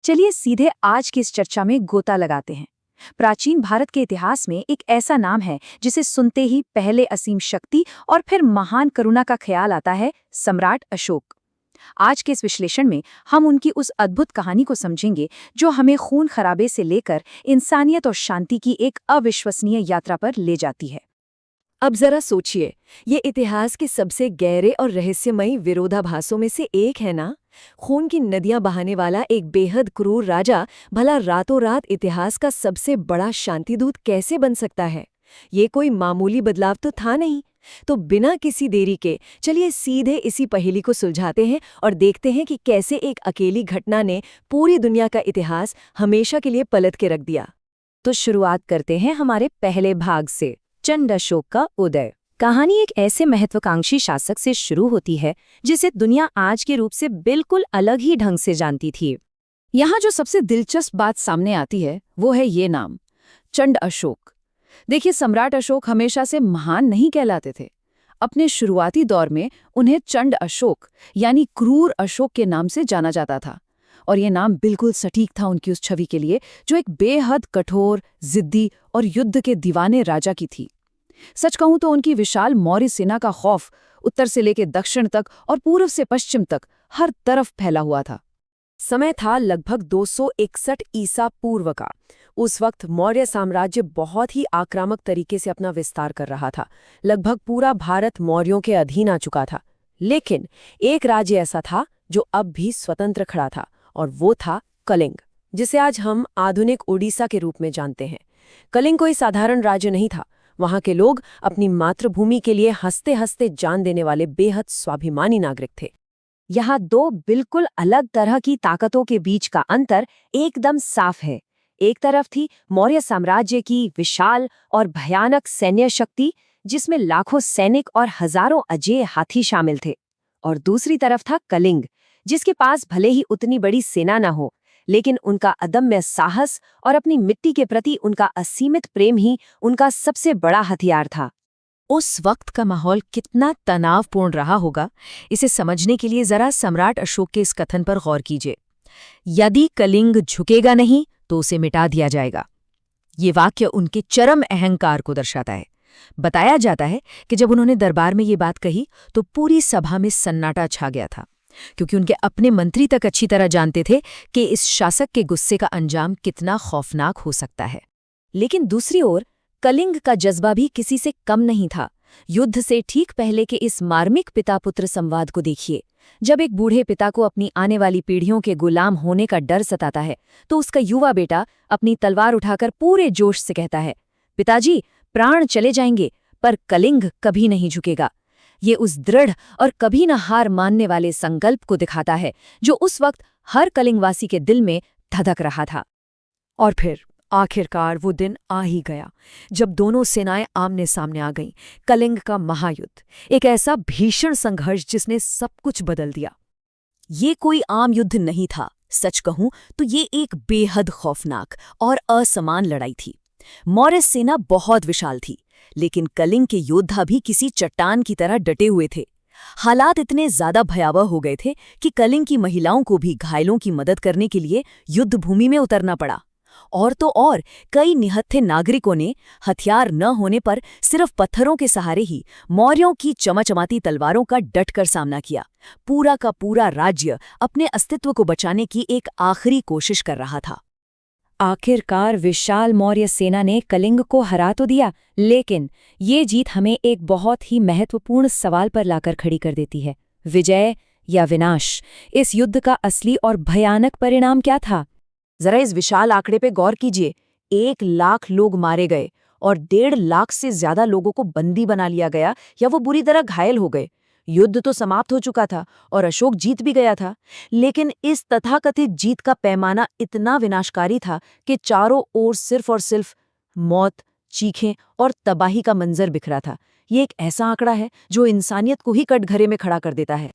चलिए सीधे आज की इस चर्चा में गोता लगाते हैं। प्राचीन भारत के इतिहास में एक ऐसा नाम है जिसे सुनते ही पहले असीम शक्ति और फिर महान करुणा का ख्याल आता है, सम्राट अशोक। आज के इस विश्लेषण में हम उनकी उस अद्भुत कहानी को समझेंगे जो हमें खून खराबे से लेकर इंसानियत और शांति की एक अविश्वसनीय यात्रा पर ले जाती है। अब जरा सोचिए, ये इतिहास के सबसे गहरे और रहस्यमयी विरोधाभासों में से एक है ना। खून की नदियां बहाने वाला एक बेहद क्रूर राजा भला रातों रात इतिहास का सबसे बड़ा शांतिदूत कैसे बन सकता है? ये कोई मामूली बदलाव तो था नहीं। तो बिना किसी देरी के चलिए सीधे इसी पहेली को सुलझाते हैं और देखते हैं कि कैसे एक अकेली घटना ने पूरी दुनिया का इतिहास हमेशा के लिए पलट के रख दिया। तो शुरुआत करते हैं हमारे पहले भाग से, चंड अशोक का उदय। कहानी एक ऐसे महत्वाकांक्षी शासक से शुरू होती है जिसे दुनिया आज के रूप से बिल्कुल अलग ही ढंग से जानती थी। यहाँ जो सबसे दिलचस्प बात सामने आती है वो है ये नाम, चंड अशोक। देखिए, सम्राट अशोक हमेशा से महान नहीं कहलाते थे। अपने शुरुआती दौर में उन्हें चंड अशोक यानी क्रूर अशोक के नाम से जाना जाता था, और ये नाम बिल्कुल सटीक था उनकी उस छवि के लिए जो एक बेहद कठोर, जिद्दी और युद्ध के दीवाने राजा की थी। सच कहूं तो उनकी विशाल मौर्य सेना का खौफ उत्तर से लेकर दक्षिण तक और पूर्व से पश्चिम तक हर तरफ फैला हुआ था। समय था लगभग 261 ईसा पूर्व का। उस वक्त मौर्य साम्राज्य बहुत ही आक्रामक तरीके से अपना विस्तार कर रहा था। लगभग पूरा भारत मौर्यों के अधीन आ चुका था। लेकिन एक राज्य ऐसा था जो अब भी स्वतंत्र खड़ा था, और वो था कलिंग, जिसे आज हम आधुनिक ओडिशा के रूप में जानते हैं। कलिंग कोई साधारण राज्य नहीं था। वहां के लोग अपनी मातृभूमि के लिए हंसते हंसते जान देने वाले बेहद स्वाभिमानी नागरिक थे। यहाँ दो बिल्कुल अलग तरह की ताकतों के बीच का अंतर एकदम साफ है। एक तरफ थी मौर्य साम्राज्य की विशाल और भयानक सैन्य शक्ति, जिसमें लाखों सैनिक और हजारों अजेय हाथी शामिल थे, और दूसरी तरफ था कलिंग, जिसके पास भले ही उतनी बड़ी सेना न हो, लेकिन उनका अदम्य साहस और अपनी मिट्टी के प्रति उनका असीमित प्रेम ही उनका सबसे बड़ा हथियार था। उस वक्त का माहौल कितना तनावपूर्ण रहा होगा, इसे समझने के लिए जरा सम्राट अशोक के इस कथन पर गौर कीजिए। यदि कलिंग झुकेगा नहीं तो उसे मिटा दिया जाएगा। ये वाक्य उनके चरम अहंकार को दर्शाता है। बताया जाता है कि जब उन्होंने दरबार में ये बात कही तो पूरी सभा में सन्नाटा छा गया था, क्योंकि उनके अपने मंत्री तक अच्छी तरह जानते थे कि इस शासक के गुस्से का अंजाम कितना खौफनाक हो सकता है। लेकिन दूसरी ओर कलिंग का जज्बा भी किसी से कम नहीं था। युद्ध से ठीक पहले के इस मार्मिक पिता-पुत्र संवाद को देखिए। जब एक बूढ़े पिता को अपनी आने वाली पीढ़ियों के गुलाम होने का डर सताता है, तो उसका युवा बेटा अपनी तलवार उठाकर पूरे जोश से कहता है, पिताजी, प्राण चले जाएंगे पर कलिंग कभी नहीं झुकेगा। ये उस दृढ़ और कभी न हार मानने वाले संकल्प को दिखाता है जो उस वक्त हर कलिंगवासी के दिल में धधक रहा था। और फिर आखिरकार वो दिन आ ही गया जब दोनों सेनाएं आमने सामने आ गईं। कलिंग का महायुद्ध, एक ऐसा भीषण संघर्ष जिसने सब कुछ बदल दिया। ये कोई आम युद्ध नहीं था। सच कहूं तो ये एक बेहद खौफनाक और असमान लड़ाई थी। मौर्य सेना बहुत विशाल थी, लेकिन कलिंग के योद्धा भी किसी चट्टान की तरह डटे हुए थे। हालात इतने ज्यादा भयावह हो गए थे कि कलिंग की महिलाओं को भी घायलों की मदद करने के लिए युद्ध भूमि में उतरना पड़ा। और तो और कई निहत्थे नागरिकों ने हथियार न होने पर सिर्फ पत्थरों के सहारे ही मौर्यों की चमचमाती तलवारों का डटकर सामना किया। पूरा का पूरा राज्य अपने अस्तित्व को बचाने की एक आखिरी कोशिश कर रहा था। आखिरकार विशाल मौर्य सेना ने कलिंग को हरा तो दिया, लेकिन ये जीत हमें एक बहुत ही महत्वपूर्ण सवाल पर लाकर खड़ी कर देती है। विजय या विनाश? इस युद्ध का असली और भयानक परिणाम क्या था? जरा इस विशाल आंकड़े पे गौर कीजिए। 1 लाख लोग मारे गए और 1.5 लाख से ज्यादा लोगों को बंदी बना लिया गया या वो बुरी तरह घायल हो गए। युद्ध तो समाप्त हो चुका था और अशोक जीत भी गया था, लेकिन इस तथाकथित जीत का पैमाना इतना विनाशकारी था कि चारों ओर सिर्फ और सिर्फ मौत, चीखें और तबाही का मंजर बिखरा था। ये एक ऐसा आंकड़ा है जो इंसानियत को ही कटघरे में खड़ा कर देता है।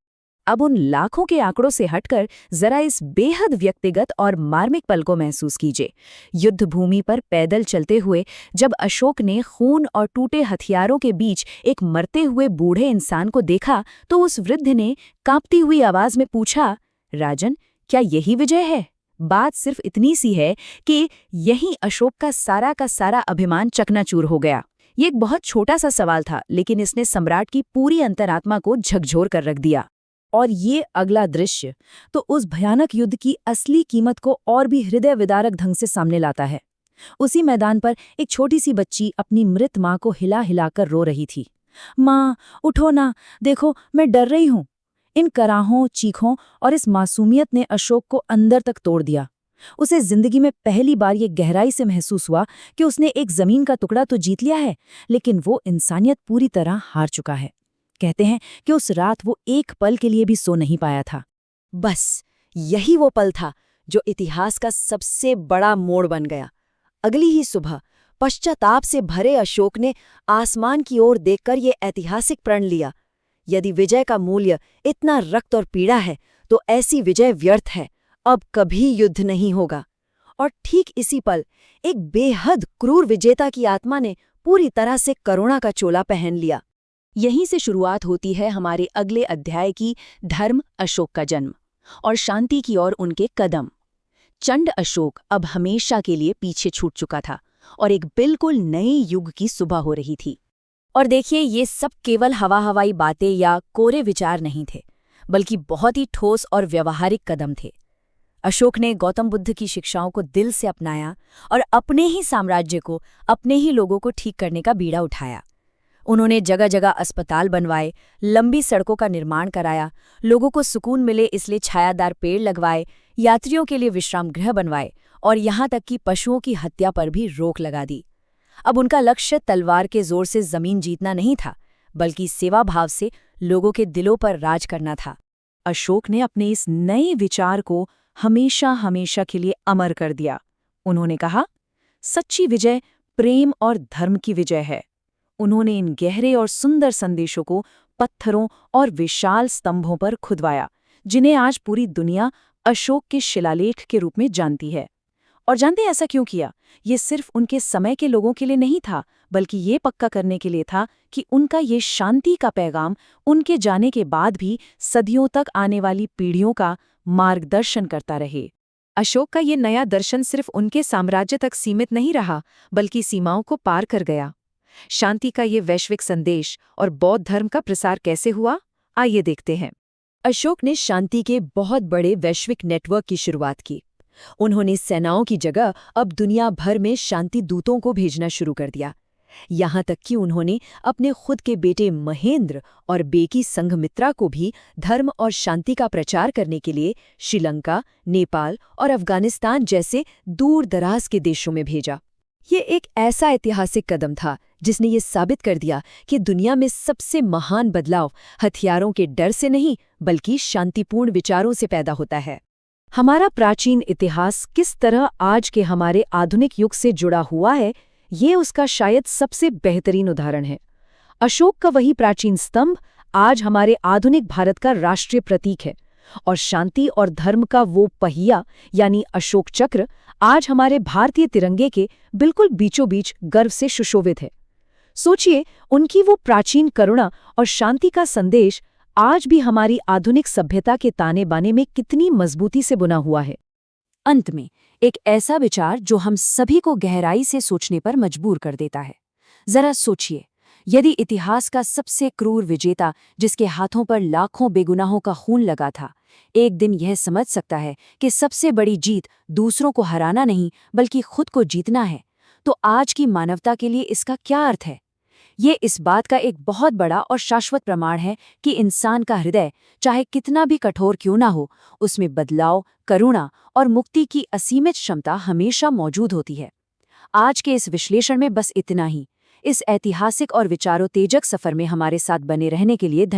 अब उन लाखों के आंकड़ों से हटकर जरा इस बेहद व्यक्तिगत और मार्मिक पल को महसूस कीजिए। युद्ध भूमि पर पैदल चलते हुए जब अशोक ने खून और टूटे हथियारों के बीच एक मरते हुए बूढ़े इंसान को देखा, तो उस वृद्ध ने कांपती हुई आवाज में पूछा, राजन, क्या यही विजय है? बात सिर्फ इतनी सी है कि यही अशोक का सारा अभिमान चकनाचूर हो गया। ये एक बहुत छोटा सा सवाल था, लेकिन इसने सम्राट की पूरी अंतरात्मा को झकझोर कर रख दिया। और ये अगला दृश्य तो उस भयानक युद्ध की असली कीमत को और भी हृदय विदारक ढंग से सामने लाता है। उसी मैदान पर एक छोटी सी बच्ची अपनी मृत माँ को हिला हिलाकर रो रही थी। माँ, उठो ना, देखो मैं डर रही हूँ। इन कराहों, चीखों और इस मासूमियत ने अशोक को अंदर तक तोड़ दिया। उसे जिंदगी में पहली बार ये गहराई से महसूस हुआ कि उसने एक जमीन का टुकड़ा तो जीत लिया है, लेकिन वो इंसानियत पूरी तरह हार चुका है। कहते हैं कि उस रात वो एक पल के लिए भी सो नहीं पाया था। बस यही वो पल था जो इतिहास का सबसे बड़ा मोड़ बन गया। अगली ही सुबह पश्चाताप से भरे अशोक ने आसमान की ओर देखकर ये ऐतिहासिक प्रण लिया, यदि विजय का मूल्य इतना रक्त और पीड़ा है तो ऐसी विजय व्यर्थ है, अब कभी युद्ध नहीं होगा। और ठीक इसी पल एक बेहद क्रूर विजेता की आत्मा ने पूरी तरह से करुणा का चोला पहन लिया। यहीं से शुरुआत होती है हमारे अगले अध्याय की, धर्म अशोक का जन्म और शांति की ओर उनके कदम। चंड अशोक अब हमेशा के लिए पीछे छूट चुका था और एक बिल्कुल नए युग की सुबह हो रही थी। और देखिए, ये सब केवल हवाई बातें या कोरे विचार नहीं थे, बल्कि बहुत ही ठोस और व्यवहारिक कदम थे। अशोक ने गौतम बुद्ध की शिक्षाओं को दिल से अपनाया और अपने ही साम्राज्य को, अपने ही लोगों को ठीक करने का बीड़ा उठाया। उन्होंने जगह जगह अस्पताल बनवाए, लंबी सड़कों का निर्माण कराया, लोगों को सुकून मिले इसलिए छायादार पेड़ लगवाए, यात्रियों के लिए विश्राम गृह बनवाए और यहाँ तक कि पशुओं की हत्या पर भी रोक लगा दी। अब उनका लक्ष्य तलवार के जोर से जमीन जीतना नहीं था, बल्कि सेवा भाव से लोगों के दिलों पर राज करना था। अशोक ने अपने इस नए विचार को हमेशा के लिए अमर कर दिया। उन्होंने कहा, सच्ची विजय प्रेम और धर्म की विजय है। उन्होंने इन गहरे और सुंदर संदेशों को पत्थरों और विशाल स्तंभों पर खुदवाया, जिन्हें आज पूरी दुनिया अशोक के शिलालेख के रूप में जानती है। और जानते ऐसा क्यों किया? ये सिर्फ उनके समय के लोगों के लिए नहीं था, बल्कि ये पक्का करने के लिए था कि उनका ये शांति का पैगाम उनके जाने के बाद भी सदियों तक आने वाली पीढ़ियों का मार्गदर्शन करता रहे। अशोक का ये नया दर्शन सिर्फ उनके साम्राज्य तक सीमित नहीं रहा, बल्कि सीमाओं को पार कर गया। शांति का ये वैश्विक संदेश और बौद्ध धर्म का प्रसार कैसे हुआ, आइए देखते हैं। अशोक ने शांति के बहुत बड़े वैश्विक नेटवर्क की शुरुआत की। उन्होंने सेनाओं की जगह अब दुनिया भर में शांति दूतों को भेजना शुरू कर दिया। यहाँ तक कि उन्होंने अपने खुद के बेटे महेंद्र और बेकी संघमित्रा को भी धर्म और शांति का प्रचार करने के लिए श्रीलंका, नेपाल और अफगानिस्तान जैसे दूर दराज के देशों में भेजा। ये एक ऐसा ऐतिहासिक कदम था जिसने ये साबित कर दिया कि दुनिया में सबसे महान बदलाव हथियारों के डर से नहीं, बल्कि शांतिपूर्ण विचारों से पैदा होता है। हमारा प्राचीन इतिहास किस तरह आज के हमारे आधुनिक युग से जुड़ा हुआ है, ये उसका शायद सबसे बेहतरीन उदाहरण है। अशोक का वही प्राचीन स्तंभ आज हमारे आधुनिक भारत का राष्ट्रीय प्रतीक है, और शांति और धर्म का वो पहिया यानी अशोक चक्र आज हमारे भारतीय तिरंगे के बिल्कुल बीचों बीच गर्व से सुशोभित है। सोचिए, उनकी वो प्राचीन करुणा और शांति का संदेश आज भी हमारी आधुनिक सभ्यता के ताने बाने में कितनी मजबूती से बुना हुआ है। अंत में एक ऐसा विचार जो हम सभी को गहराई से सोचने पर मजबूर कर देता है। जरा सोचिए, यदि इतिहास का सबसे क्रूर विजेता, जिसके हाथों पर लाखों बेगुनाहों का खून लगा था, एक दिन यह समझ सकता है कि सबसे बड़ी जीत दूसरों को हराना नहीं बल्कि खुद को जीतना है, तो आज की मानवता के लिए इसका क्या अर्थ है? ये इस बात का एक बहुत बड़ा और शाश्वत प्रमाण है कि इंसान का हृदय चाहे कितना भी कठोर क्यों ना हो, उसमें बदलाव, करुणा और मुक्ति की असीमित क्षमता हमेशा मौजूद होती है। आज के इस विश्लेषण में बस इतना ही। इस ऐतिहासिक और विचारोत्तेजक सफर में हमारे साथ बने रहने के लिए धन्यवाद।